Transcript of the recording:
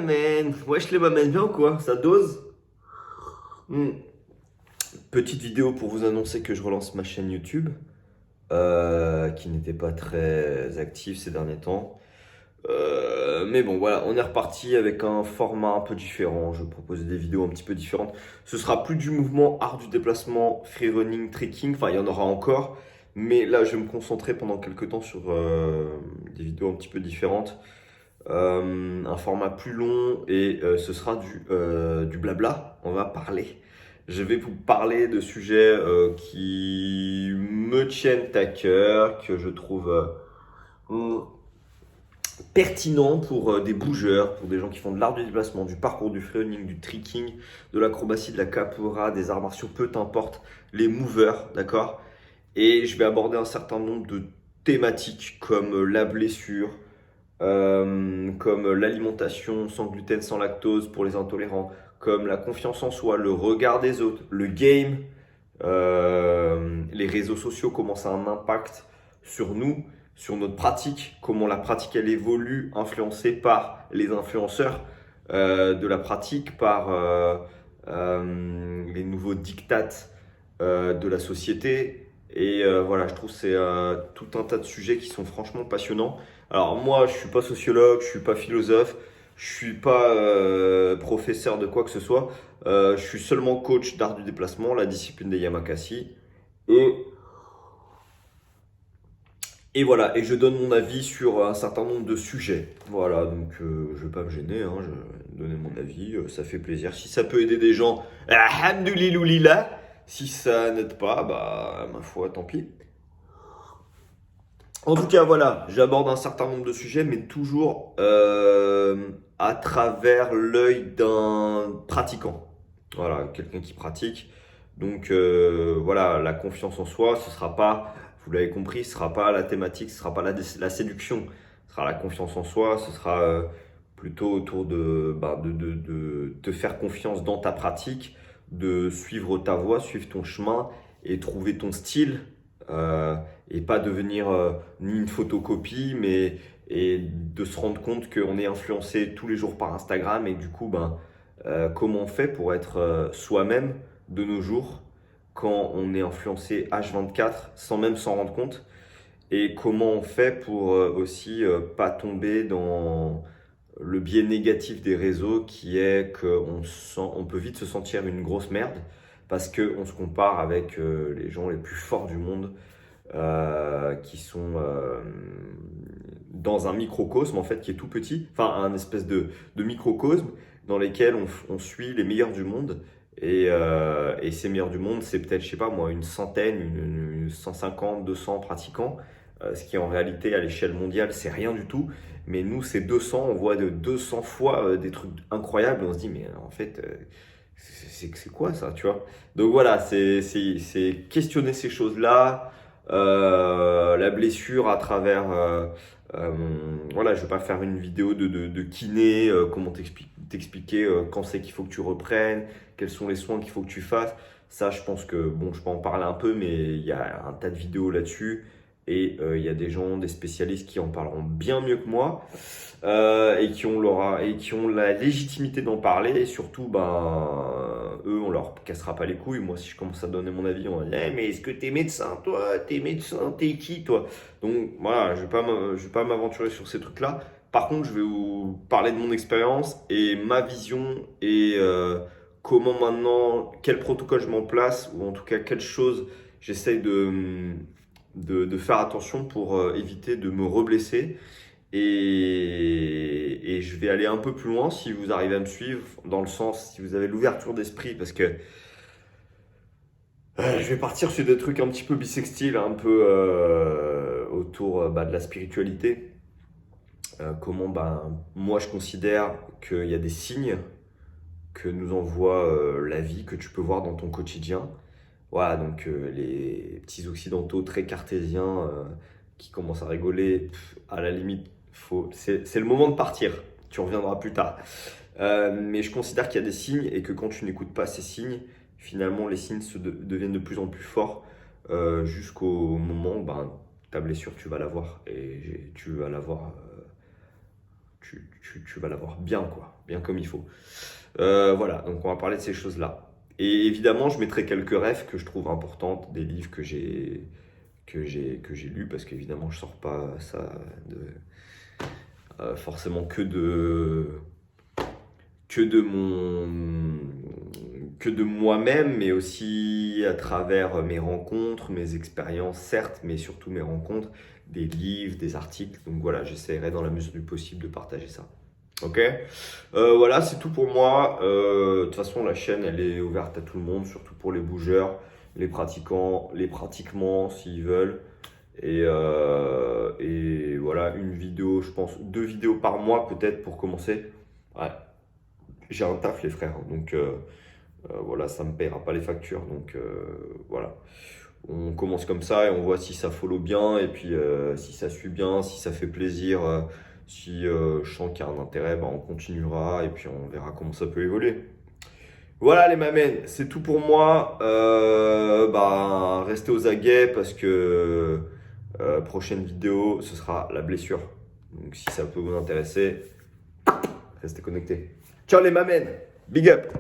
man, wesh les mamans, bien ou quoi? Ça dose? Hmm. Petite vidéo pour vous annoncer que je relance ma chaîne YouTube, qui n'était pas très active ces derniers temps. Mais bon, voilà, on est reparti avec un format un peu différent. Je propose des vidéos un petit peu différentes. Ce sera plus du mouvement art du déplacement, free running, trekking. Enfin, il y en aura encore. Mais là, je vais me concentrer pendant quelques temps sur des vidéos un petit peu différentes. Un format plus long et ce sera du blabla. On va parler. Je vais vous parler de sujets qui me tiennent à cœur, que je trouve pertinents pour des bougeurs, pour des gens qui font de l'art du déplacement, du parcours, du freerunning, du trekking, de l'acrobatie, de la capoeira, des arts martiaux, peu importe, les movers, d'accord? Et je vais aborder un certain nombre de thématiques comme la blessure, comme l'alimentation sans gluten, sans lactose pour les intolérants, comme la confiance en soi, le regard des autres, le game, les réseaux sociaux, comment ça a un impact sur nous, sur notre pratique, comment la pratique elle évolue, influencée par les influenceurs de la pratique, par les nouveaux dictats de la société. Et voilà, je trouve que c'est tout un tas de sujets qui sont franchement passionnants. Alors moi, je suis pas sociologue, je suis pas philosophe, je suis pas professeur de quoi que ce soit. Je suis seulement coach d'art du déplacement, la discipline des Yamakasi. Et, et voilà, et je donne mon avis sur un certain nombre de sujets. Voilà, donc je vais pas me gêner, hein, je vais donner mon avis, ça fait plaisir. Si ça peut aider des gens, alhamdouliloulila. Si ça n'aide pas, bah ma foi, tant pis. En tout cas, voilà, j'aborde un certain nombre de sujets, mais toujours à travers l'œil d'un pratiquant. Voilà, quelqu'un qui pratique. Donc voilà, la confiance en soi, ce sera pas, vous l'avez compris, ce sera pas la thématique, ce sera pas la séduction, ce sera la confiance en soi, ce sera plutôt autour de te faire confiance dans ta pratique, de suivre ta voie, suivre ton chemin et trouver ton style. Euh, et pas devenir ni une photocopie, mais et de se rendre compte qu'on est influencé tous les jours par Instagram et du coup, comment on fait pour être soi-même de nos jours quand on est influencé H24 sans même s'en rendre compte et comment on fait pour aussi pas tomber dans le biais négatif des réseaux qui est on peut vite se sentir une grosse merde parce qu'on se compare avec les gens les plus forts du monde qui sont dans un microcosme en fait qui est tout petit, enfin un espèce de microcosme dans lequel on suit les meilleurs du monde et ces meilleurs du monde c'est peut-être je sais pas moi une centaine, 150, 200 pratiquants, ce qui en réalité à l'échelle mondiale c'est rien du tout, mais nous c'est 200, on voit de 200 fois des trucs incroyables et on se dit mais en fait c'est quoi ça, tu vois? Donc voilà, c'est questionner ces choses-là, la blessure à travers. Euh, voilà, je vais pas faire une vidéo de kiné, comment t'expliquer quand c'est qu'il faut que tu reprennes, quels sont les soins qu'il faut que tu fasses. Ça, je pense que, bon, je peux en parler un peu, mais il y a un tas de vidéos là-dessus. Et il y a des gens, des spécialistes qui en parleront bien mieux que moi et qui ont la légitimité d'en parler. Et surtout, eux, on leur cassera pas les couilles. Moi, si je commence à donner mon avis, on va dire Eh, mais est-ce que t'es médecin, toi? T'es médecin, t'es qui, toi? Donc voilà, je vais pas m'aventurer sur ces trucs-là. Par contre, je vais vous parler de mon expérience et ma vision et comment maintenant, quel protocole je mets en place ou en tout cas quelle chose j'essaye de faire attention pour éviter de me reblesser. Et je vais aller un peu plus loin si vous arrivez à me suivre, dans le sens, si vous avez l'ouverture d'esprit, parce que je vais partir sur des trucs un petit peu bisextiles, un peu autour de la spiritualité. Comment moi je considère qu'il y a des signes que nous envoie la vie, que tu peux voir dans ton quotidien. Voilà, donc les petits occidentaux très cartésiens qui commencent à rigoler, à la limite, c'est le moment de partir. Tu reviendras plus tard. Mais je considère qu'il y a des signes et que quand tu n'écoutes pas ces signes, finalement, les signes deviennent de plus en plus forts jusqu'au moment où ta blessure, tu vas la voir. Et tu vas la voir tu vas l'avoir bien, quoi, bien comme il faut. Voilà, donc on va parler de ces choses-là. Et évidemment, je mettrai quelques refs que je trouve importantes, des livres que j'ai lus, parce qu'évidemment, je sors pas ça de, forcément que de moi-même, mais aussi à travers mes rencontres, mes expériences, certes, mais surtout mes rencontres, des livres, des articles. Donc voilà, j'essaierai dans la mesure du possible de partager ça. Ok. Voilà, c'est tout pour moi. De toute façon, la chaîne, elle est ouverte à tout le monde, surtout pour les bougeurs, les pratiquants, les pratiquements s'ils veulent. Et voilà, une vidéo, je pense, 2 vidéos par mois peut-être pour commencer. Ouais, j'ai un taf les frères, donc voilà, ça me paiera pas les factures, donc voilà. On commence comme ça et on voit si ça follow bien et puis si ça suit bien, si ça fait plaisir, si je sens qu'il y a un intérêt, bah, on continuera et puis on verra comment ça peut évoluer. Voilà les mamènes, c'est tout pour moi. Bah, restez aux aguets parce que prochaine vidéo, ce sera la blessure. Donc si ça peut vous intéresser, restez connectés. Ciao les mamènes, big up!